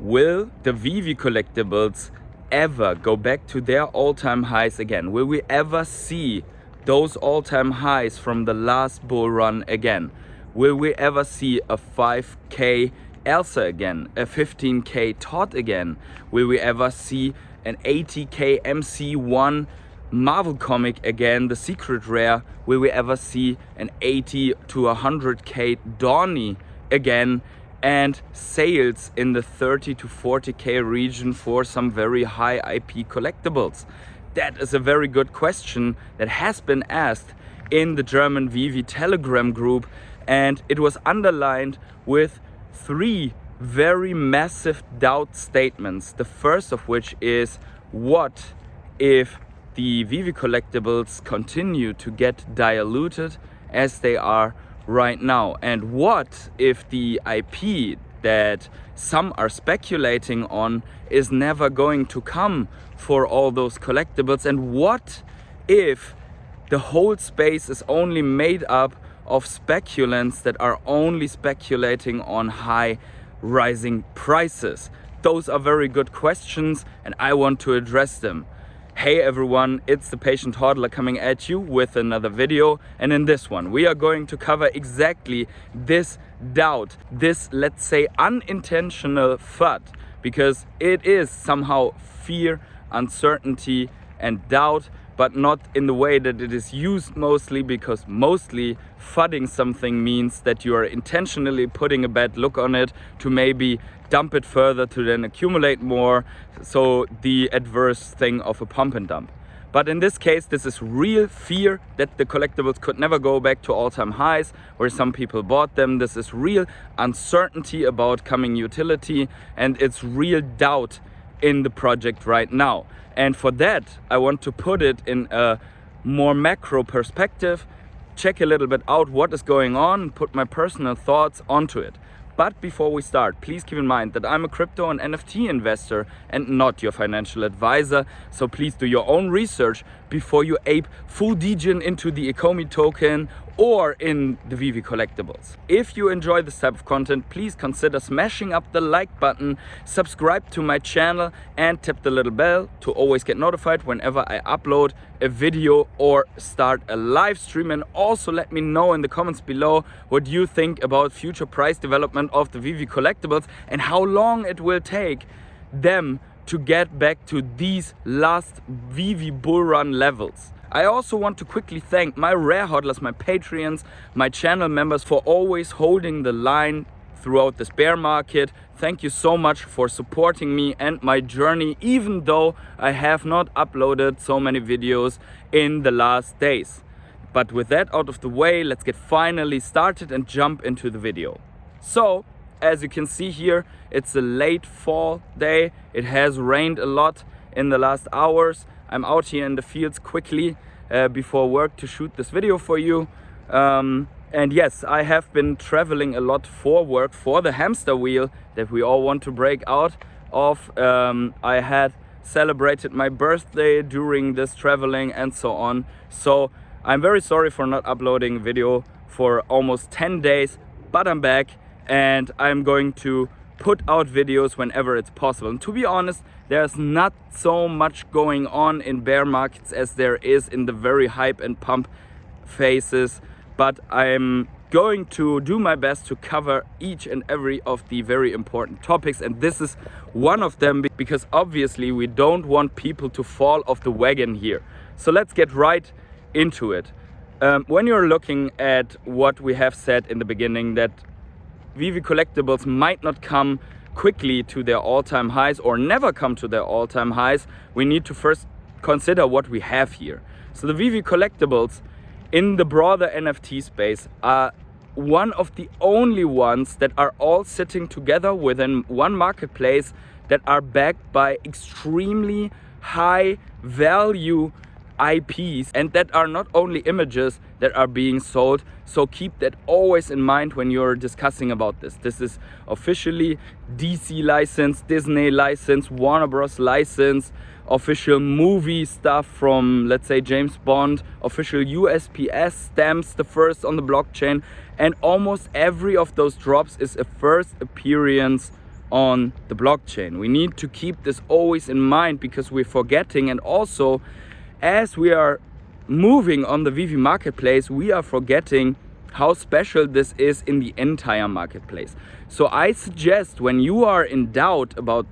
will the Veve collectibles ever go back to their all-time highs again? Will we ever see those all-time highs from the last bull run again? Will we ever see a 5K Elsa again, a 15K Todd again? Will we ever see an 80K MC1 Marvel comic again, the secret rare? Will we ever see an 80 to 100K Donny again, and sales in the 30 to 40K region for some very high IP collectibles? That is a very good question that has been asked in the German Veve Telegram group, and it was underlined with 3 very massive doubt statements. The first of which is, what if the Veve collectibles continue to get diluted as they are right now? And what if the IP that some are speculating on is never going to come for all those collectibles? And what if the whole space is only made up of speculants that are only speculating on high rising prices? Those are very good questions, and I want to address them. Hey everyone, it's the Patient Hodler coming at you with another video, and in this one we are going to cover exactly this doubt, this, let's say, unintentional FUD, because it is somehow fear, uncertainty and doubt, but not in the way that it is used mostly, because mostly FUDding something means that you are intentionally putting a bad look on it to maybe dump it further to then accumulate more, so the adverse thing of a pump and dump. But in this case, this is real fear that the collectibles could never go back to all-time highs where some people bought them. This is real uncertainty about coming utility, and it's real doubt in the project right now. And for that, I want to put it in a more macro perspective, check a little bit out what is going on, and put my personal thoughts onto it. But before we start, please keep in mind that I'm a crypto and NFT investor and not your financial advisor. So please do your own research before you ape full degen into the Ecomi token or in the Veve collectibles. If you enjoy this type of content, please consider smashing up the like button, subscribe to my channel and tap the little bell to always get notified whenever I upload a video or start a live stream. And also let me know in the comments below what you think about future price development of the Veve collectibles and how long it will take them to get back to these last Veve bull run levels. I also want to quickly thank my rare hodlers, my Patreons, my channel members for always holding the line throughout this bear market. Thank you so much for supporting me and my journey, even though I have not uploaded so many videos in the last days. But with that out of the way, let's get finally started and jump into the video. So, as you can see here, it's a late fall day. It has rained a lot in the last hours. I'm out here in the fields quickly before work to shoot this video for you. And yes, I have been traveling a lot for work, for the hamster wheel that we all want to break out of. I had celebrated my birthday during this traveling and so on. So I'm very sorry for not uploading a video for almost 10 days, but I'm back and I'm going to put out videos whenever it's possible. And to be honest, there's not so much going on in bear markets as there is in the very hype and pump phases, but I'm going to do my best to cover each and every of the very important topics, and this is one of them, because obviously we don't want people to fall off the wagon here. So let's get right into it. When you're looking at what we have said in the beginning, that Veve collectibles might not come quickly to their all-time highs or never come to their all-time highs, we need to first consider what we have here. So the Veve collectibles in the broader NFT space are one of the only ones that are all sitting together within one marketplace that are backed by extremely high value IPs, and that are not only images that are being sold. So keep that always in mind when you're discussing about this. This is officially DC license, Disney license, Warner Bros license, official movie stuff from, let's say, James Bond, official USPS stamps, the first on the blockchain, and almost every of those drops is a first appearance on the blockchain. We need to keep this always in mind, because we're forgetting, and also as we are moving on the Veve marketplace, we are forgetting how special this is in the entire marketplace. So I suggest, when you are in doubt about,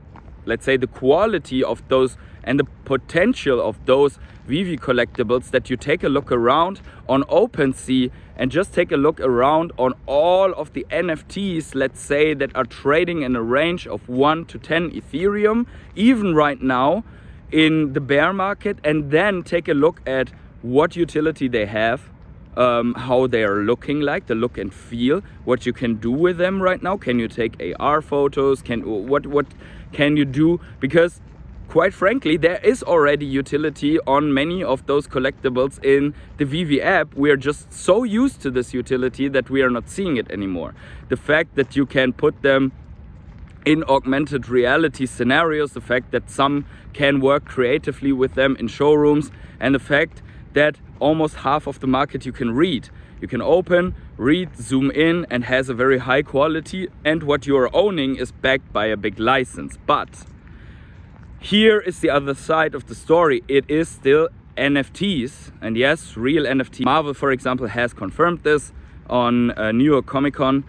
let's say, the quality of those and the potential of those Veve collectibles, that you take a look around on OpenSea and just take a look around on all of the NFTs, let's say, that are trading in a range of 1 to 10 Ethereum, even right now in the bear market, and then take a look at what utility they have, how they are looking like, the look and feel, what you can do with them right now. Can you take AR photos? What can you do? Because quite frankly, there is already utility on many of those collectibles in the Veve app. We are just so used to this utility that we are not seeing it anymore. The fact that you can put them in augmented reality scenarios, the fact that some can work creatively with them in showrooms, and the fact that almost half of the market you can read. You can open, read, zoom in, and has a very high quality, and what you are owning is backed by a big license. But here is the other side of the story. It is still NFTs, and yes, real NFT. Marvel, for example, has confirmed this on New York Comic Con,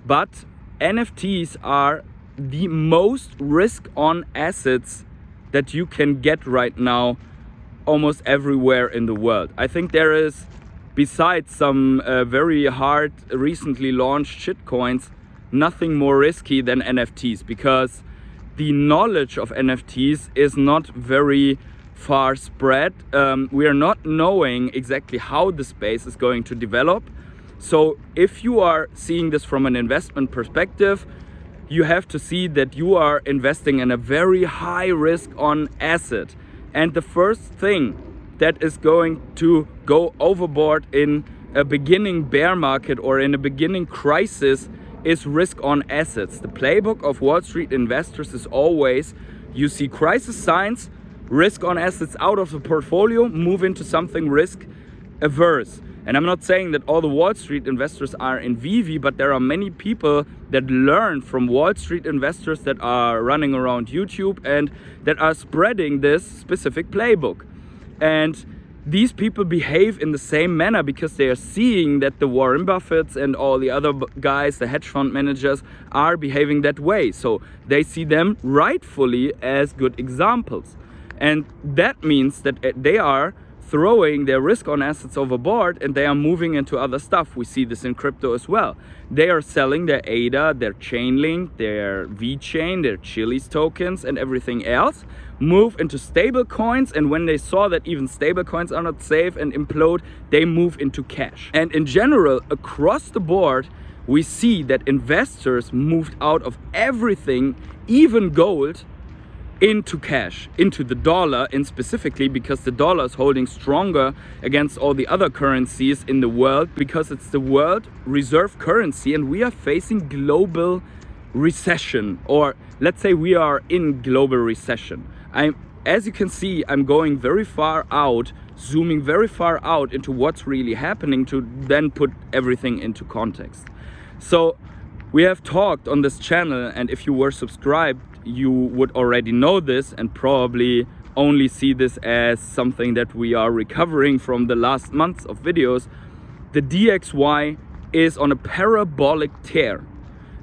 but NFTs are the most risk-on assets that you can get right now almost everywhere in the world. I think there is, besides some very hard recently launched shitcoins, nothing more risky than NFTs, because the knowledge of NFTs is not very far spread. We are not knowing exactly how the space is going to develop. So if you are seeing this from an investment perspective, you have to see that you are investing in a very high risk on asset. And the first thing that is going to go overboard in a beginning bear market or in a beginning crisis is risk on assets. The playbook of Wall Street investors is always, you see crisis signs, risk on assets out of the portfolio, move into something risk averse. And I'm not saying that all the Wall Street investors are in Veve, but there are many people that learn from Wall Street investors that are running around YouTube and that are spreading this specific playbook. And these people behave in the same manner because they are seeing that the Warren Buffetts and all the other guys, the hedge fund managers, are behaving that way. So they see them rightfully as good examples. And that means that they are throwing their risk on assets overboard and they are moving into other stuff. We see this in crypto as well. They are selling their ADA, their Chainlink, their VeChain, their Chiliz tokens and everything else, move into stable coins, and when they saw that even stable coins are not safe and implode, they move into cash. And in general, across the board, we see that investors moved out of everything, even gold, into cash, into the dollar, and specifically because the dollar is holding stronger against all the other currencies in the world, because it's the world reserve currency and we are facing global recession, or let's say we are in global recession. As you can see, I'm going very far out, zooming very far out into what's really happening to then put everything into context. So we have talked on this channel, and if you were subscribed, you would already know this and probably only see this as something that we are recovering from the last months of videos. The DXY is on a parabolic tear.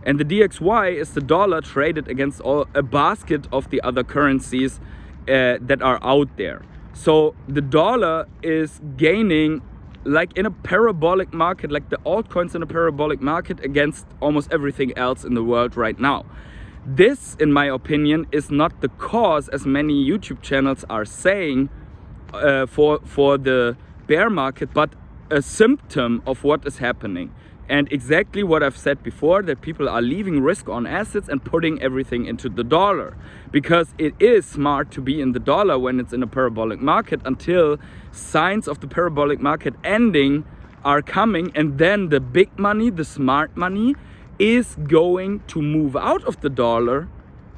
And the DXY is the dollar traded against a basket of the other currencies that are out there. So the dollar is gaining like in a parabolic market, like the altcoins in a parabolic market against almost everything else in the world right now. This, in my opinion, is not the cause, as many YouTube channels are saying, for the bear market, but a symptom of what is happening. And exactly what I've said before, that people are leaving risk on assets and putting everything into the dollar. Because it is smart to be in the dollar when it's in a parabolic market until signs of the parabolic market ending are coming, and then the big money, the smart money, is going to move out of the dollar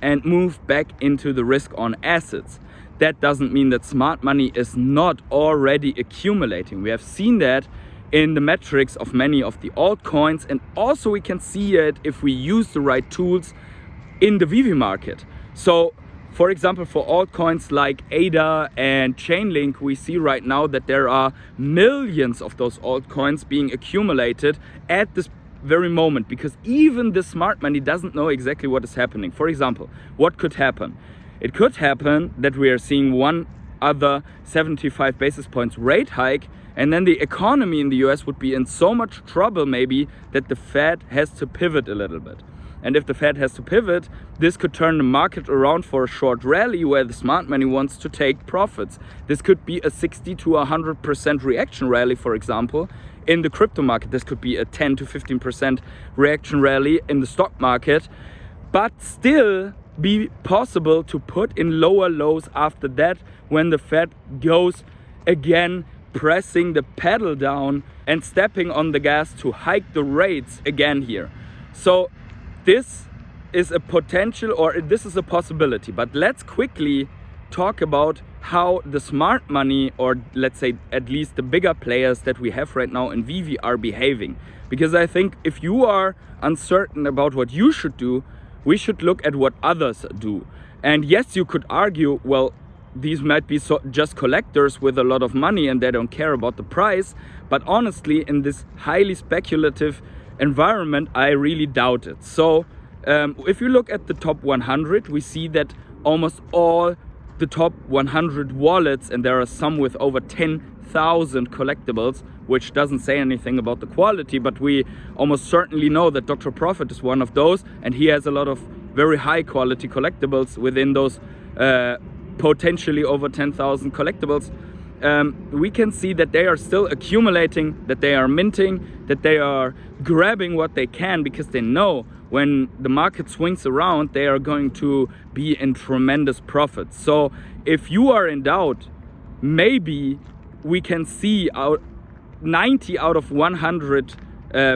and move back into the risk on assets. That doesn't mean that smart money is not already accumulating. We have seen that in the metrics of many of the altcoins, and also we can see it if we use the right tools in the Veve market. So for example, for altcoins like ADA and Chainlink, we see right now that there are millions of those altcoins being accumulated at this very moment, because even the smart money doesn't know exactly what is happening. For example, what could happen? It could happen that we are seeing one other 75 basis points rate hike, and then the economy in the US would be in so much trouble maybe that the Fed has to pivot a little bit. And if the Fed has to pivot, this could turn the market around for a short rally where the smart money wants to take profits. This could be a 60 to 100% reaction rally, for example, in the crypto market. This could be a 10 to 15% reaction rally in the stock market, but still be possible to put in lower lows after that when the Fed goes again pressing the pedal down and stepping on the gas to hike the rates again here. So this is a potential, or this is a possibility, but let's quickly talk about how the smart money, or let's say at least the bigger players that we have right now in Veve, are behaving. Because I think if you are uncertain about what you should do, we should look at what others do. And yes, you could argue, well, these might be just collectors with a lot of money and they don't care about the price. But honestly, in this highly speculative environment, I really doubt it. So if you look at the top 100, we see that almost all the top 100 wallets, and there are some with over 10,000 collectibles, which doesn't say anything about the quality, but we almost certainly know that Dr. Profit is one of those, and he has a lot of very high quality collectibles within those potentially over 10,000 collectibles. We can see that they are still accumulating, that they are minting, that they are grabbing what they can, because they know when the market swings around, they are going to be in tremendous profits. So if you are in doubt, maybe we can see 90 out of 100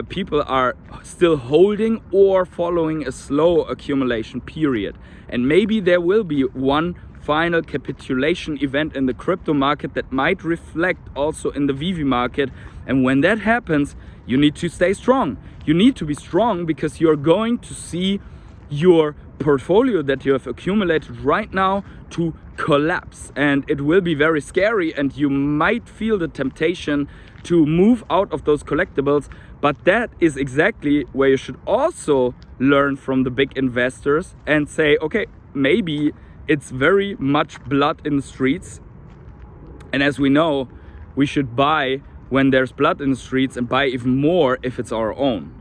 people are still holding or following a slow accumulation period. And maybe there will be one final capitulation event in the crypto market that might reflect also in the Veve market. And when that happens, you need to stay strong. You need to be strong, because you're going to see your portfolio that you have accumulated right now to collapse, and it will be very scary, and you might feel the temptation to move out of those collectibles. But that is exactly where you should also learn from the big investors and say, okay, maybe it's very much blood in the streets, and as we know, we should buy when there's blood in the streets and buy even more if it's our own.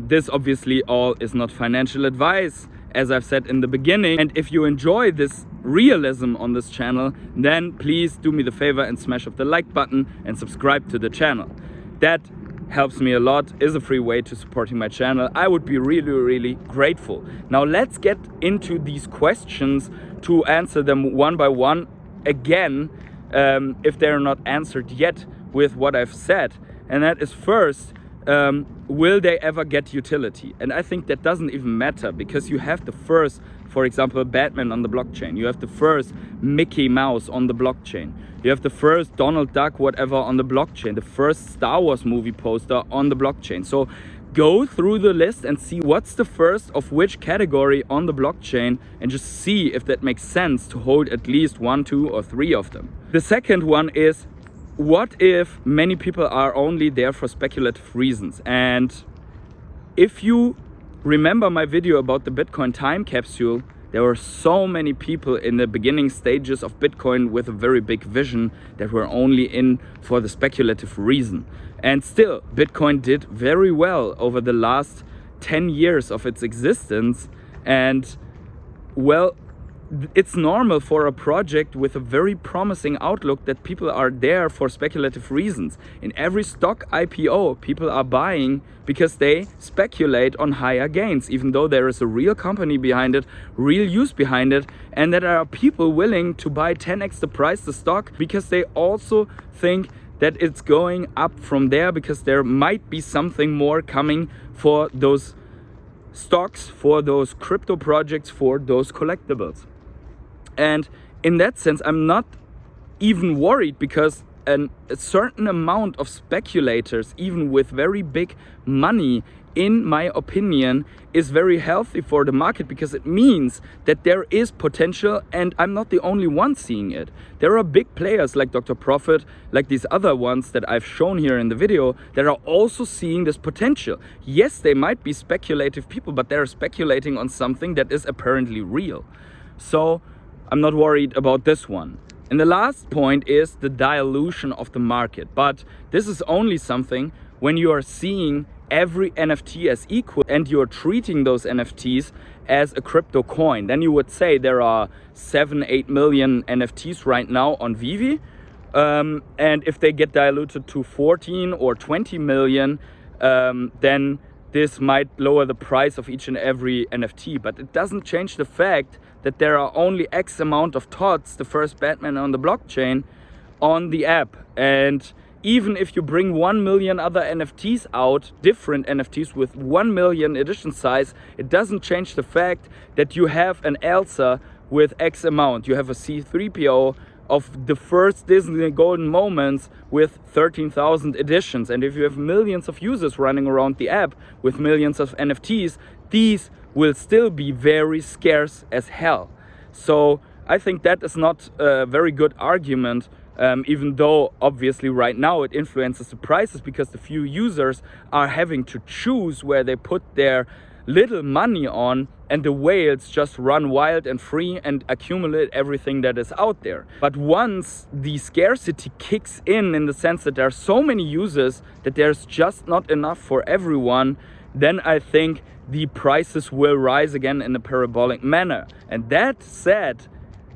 This obviously all is not financial advice, as I've said in the beginning. And if you enjoy this realism on this channel, then please do me the favor and smash up the like button and subscribe to the channel. That helps me a lot, is a free way to supporting my channel. I would be really grateful. Now let's get into these questions to answer them one by one again, if they're not answered yet with what I've said. And that is, first, will they ever get utility? And I think that doesn't even matter, because you have the first, for example, Batman on the blockchain. You have the first Mickey Mouse on the blockchain. You have the first Donald Duck whatever on the blockchain. The first Star Wars movie poster on the blockchain. So go through the list and see what's the first of which category on the blockchain, and just see if that makes sense to hold at least 1, 2, or 3 of them. The second one is, what if many people are only there for speculative reasons? And if you remember my video about the Bitcoin time capsule, there were so many people in the beginning stages of Bitcoin with a very big vision that were only in for the speculative reason. And still, Bitcoin did very well over the last 10 years of its existence. And well, it's normal for a project with a very promising outlook that people are there for speculative reasons. In every stock IPO, people are buying because they speculate on higher gains, even though there is a real company behind it, real use behind it, and that there are people willing to buy 10x the price the stock, because they also think that it's going up from there, because there might be something more coming for those stocks, for those crypto projects, for those collectibles. And in that sense, I'm not even worried, because a certain amount of speculators, even with very big money in my opinion, is very healthy for the market, because it means that there is potential, and I'm not the only one seeing it. There are big players like Dr. Profit, like these other ones that I've shown here in the video, that are also seeing this potential. Yes, they might be speculative people, but they're speculating on something that is apparently real. So I'm not worried about this one. And the last point is the dilution of the market. But this is only something when you are seeing every NFT as equal and you're treating those NFTs as a crypto coin. Then you would say there are 7-8 million NFTs right now on Veve. And if they get diluted to 14 or 20 million, then this might lower the price of each and every NFT. But it doesn't change the fact that there are only X amount of TOTs, the first Batman on the blockchain, on the app. And even if you bring 1 million other NFTs out, different NFTs with 1 million edition size, it doesn't change the fact that you have an Elsa with X amount. You have a C3PO of the first Disney Golden Moments with 13,000 editions. And if you have millions of users running around the app with millions of NFTs, these will still be very scarce as hell. So I think that is not a very good argument, even though obviously right now it influences the prices, because the few users are having to choose where they put their little money on, and the whales just run wild and free and accumulate everything that is out there. But once the scarcity kicks in the sense that there are so many users that there's just not enough for everyone, then I think the prices will rise again in a parabolic manner. And that said,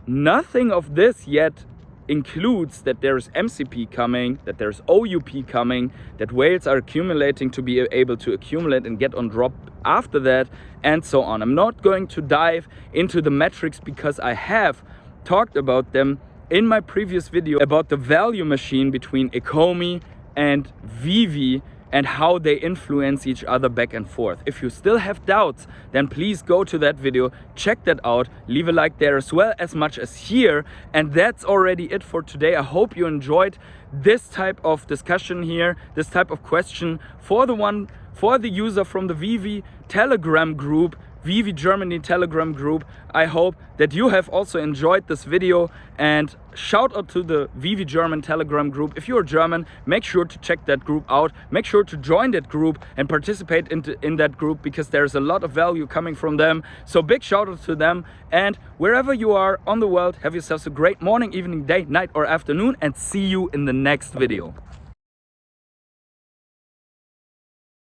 nothing of this yet includes that there's MCP coming, that there's OUP coming, that whales are accumulating to be able to accumulate and get on drop after that, and so on. I'm not going to dive into the metrics because I have talked about them in my previous video about the value machine between Ecomi and Veve and how they influence each other back and forth. If you still have doubts, then please go to that video, check that out, leave a like there as well as much as here. And that's already it for today. I hope you enjoyed this type of discussion here, this type of question for the user from the Veve Telegram group, Veve Germany Telegram group. I hope that you have also enjoyed this video, and shout out to the Veve German Telegram group. If you're German, make sure to check that group out. Make sure to join that group and participate in that group, because there's a lot of value coming from them. So big shout out to them, and wherever you are on the world, have yourselves a great morning, evening, day, night or afternoon, and see you in the next video.